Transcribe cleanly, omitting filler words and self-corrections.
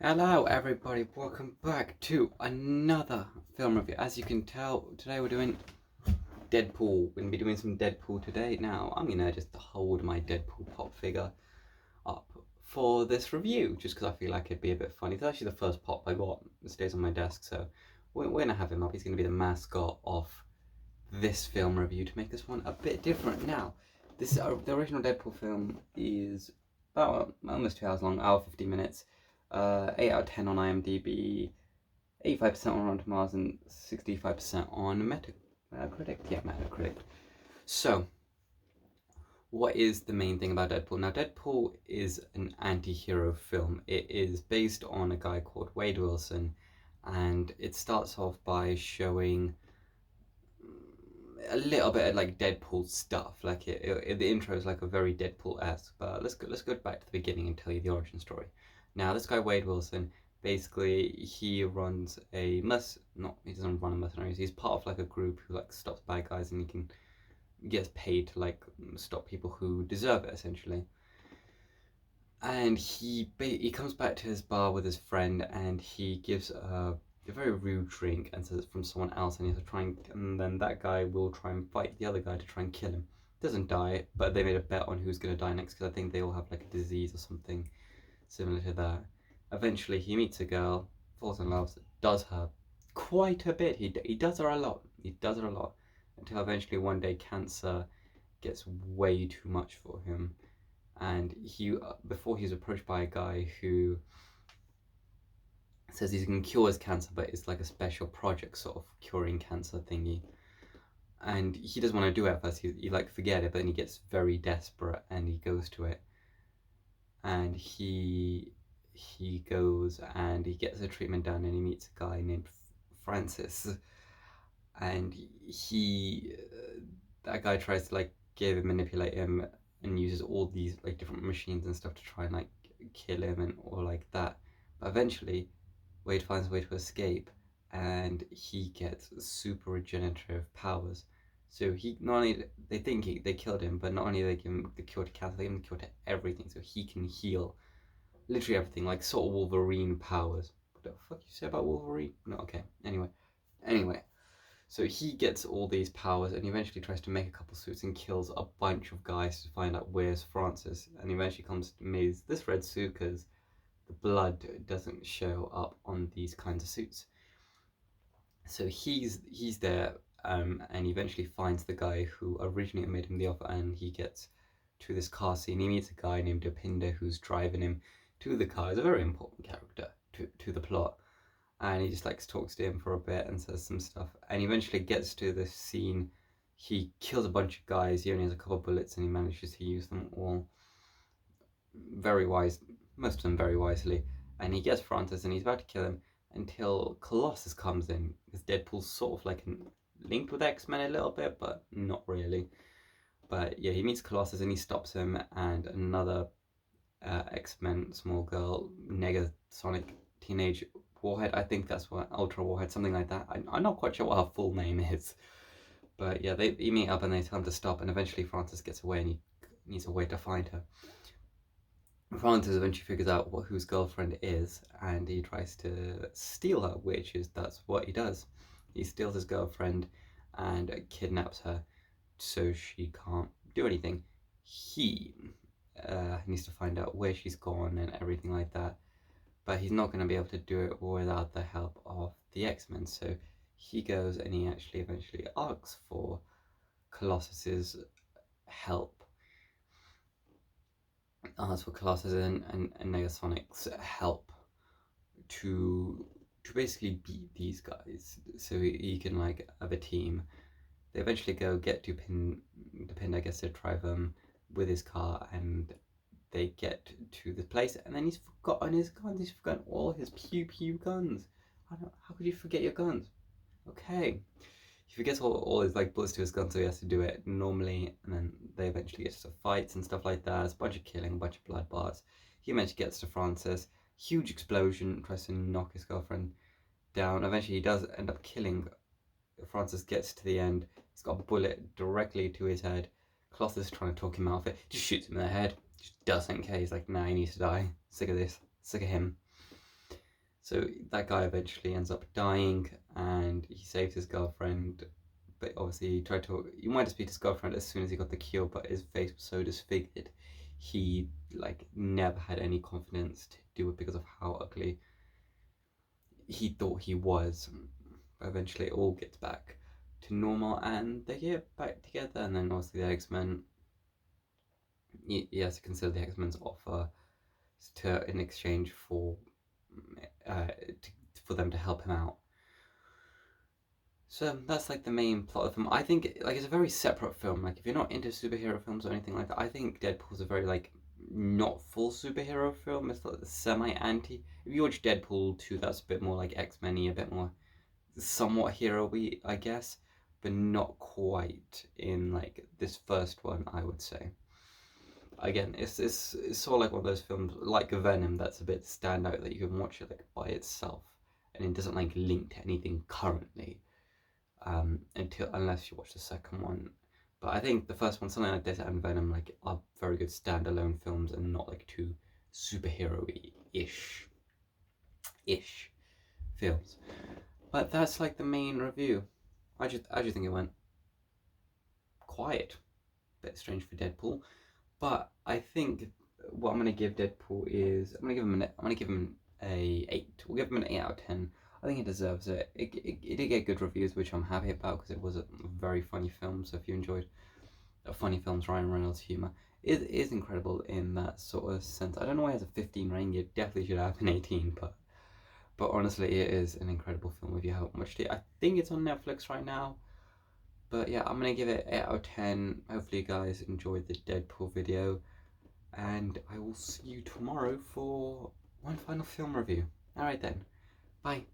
Hello everybody, welcome back to another film review. As you can tell, today we're doing Deadpool. We're going to be doing some Deadpool today. Now, I'm going to just hold my Deadpool pop figure up for this review, just because I feel like it'd be a bit funny. It's actually the first pop I got. It stays on my desk, so we're going to have him up. He's going to be the mascot of this film review to make this one a bit different. Now, the original Deadpool film is about almost 2 hours long, hour 50 minutes. 8 out of 10 on IMDb, 85% on Rotten Tomatoes, and 65% on Metacritic. Yeah, Metacritic. So, what is the main thing about Deadpool? Now, Deadpool is an anti-hero film. It is based on a guy called Wade Wilson, and it starts off by showing a little bit of like Deadpool stuff. Like the intro is like a very Deadpool-esque. But let's go back to the beginning and tell you the origin story. Now, this guy Wade Wilson, basically he runs a he doesn't run a mercenaries. He's part of like a group who like stops bad guys, and gets paid to like stop people who deserve it essentially. And he comes back to his bar with his friend, and he gives a very rude drink and says it's from someone else, and he has to try and then that guy will try and fight the other guy to try and kill him. Doesn't die, but they made a bet on who's going to die next, because I think they all have like a disease or something similar to that. Eventually, he meets a girl, falls in love, does her quite a bit. He does her a lot. He does her a lot until eventually one day cancer gets way too much for him, and before he's approached by a guy who says he can cure his cancer, but it's like a special project sort of curing cancer thingy. And he doesn't want to do it at first. He like forget it, but then he gets very desperate and he goes to it. And he goes and he gets a treatment done, and he meets a guy named Francis. And that guy tries to like manipulate him, and uses all these like different machines and stuff to try and like kill him and or like that. But eventually Wade finds a way to escape, and he gets super regenerative powers. So he not only they think they killed him, but not only they give him the cure to cancer, they give him the cure to everything. So he can heal literally everything, like sort of Wolverine powers. What the fuck you say about Wolverine? No, okay. Anyway, so he gets all these powers, and he eventually tries to make a couple suits and kills a bunch of guys to find out where's Francis. And eventually comes to me this red suit because the blood doesn't show up on these kinds of suits. So he's there, and he eventually finds the guy who originally made him the offer, and he gets to this car scene. He meets a guy named Dopinder who's driving him to the car. He's a very important character to the plot, and he just like talks to him for a bit and says some stuff, and he eventually gets to this scene. He kills a bunch of guys. He only has a couple of bullets, and he manages to use them all very wise, most of them very wisely. And he gets Francis, and he's about to kill him until Colossus comes in, because Deadpool's sort of like linked with X-Men a little bit, but not really. But yeah, he meets Colossus and he stops him, and another X-Men small girl, Negasonic Teenage Warhead. I think that's what, Ultra Warhead, something like that. I'm not quite sure what her full name is. But yeah, they meet up and they tell him to stop, and eventually Francis gets away and he needs a way to find her. Francis eventually figures out whose girlfriend is, and he tries to steal her, that's what he does. He steals his girlfriend and kidnaps her so she can't do anything. He needs to find out where she's gone and everything like that, but he's not going to be able to do it without the help of the X-Men. So he goes and he actually eventually asks for Colossus's help. Asks for Colossus and Negasonic's help to basically beat these guys, so he can like have a team. They eventually go get Dupin, I guess, to drive them with his car, and they get to the place, and then he's forgotten his guns. He's forgotten all his pew guns. How could you forget your guns? Okay. He forgets all his like bullets to his gun, so he has to do it normally, and then they eventually get to fights and stuff like that. It's a bunch of killing, a bunch of bloodbaths. He eventually gets to Francis. Huge explosion, tries to knock his girlfriend down. Eventually he does end up killing. Francis gets to the end. He's got a bullet directly to his head. Colossus is trying to talk him out of it. Just shoots him in the head. Just doesn't care. He's like, nah, he needs to die. Sick of this. Sick of him. So that guy eventually ends up dying, and he saves his girlfriend. But obviously, he wanted to speak to his girlfriend as soon as he got the cure, but his face was so disfigured, he like never had any confidence to do it because of how ugly he thought he was. But eventually, it all gets back to normal, and they get back together. And then obviously, the X-Men. He has to consider the X-Men's offer in exchange for uh, to, for them to help him out. So that's like the main plot of the film. I think like it's a very separate film. Like if you're not into superhero films or anything like that, I think Deadpool's a very like not full superhero film. It's like the semi-anti. If you watch Deadpool 2, that's a bit more like X-Men-y, a bit more somewhat hero-y, I guess, but not quite in like this first one, I would say. Again, it's sort of like one of those films like Venom that's a bit standout that you can watch it like by itself and it doesn't like link to anything currently unless you watch the second one. But I think the first one, something like this and Venom, like are very good standalone films and not like too superhero-y ish films. But that's like the main review. I just think it went quiet, bit strange for Deadpool. But I think what I'm gonna give Deadpool is I'm gonna give him a 8. We'll give him an 8 out of 10. I think it deserves it. It did get good reviews, which I'm happy about because it was a very funny film. So if you enjoyed funny films, Ryan Reynolds' humor is incredible in that sort of sense. I don't know why it has a 15 rating. It definitely should have an 18, but honestly, it is an incredible film if you haven't watched it. I think it's on Netflix right now. But yeah, I'm gonna give it 8 out of 10. Hopefully, you guys enjoyed the Deadpool video, and I will see you tomorrow for one final film review. Alright then, bye.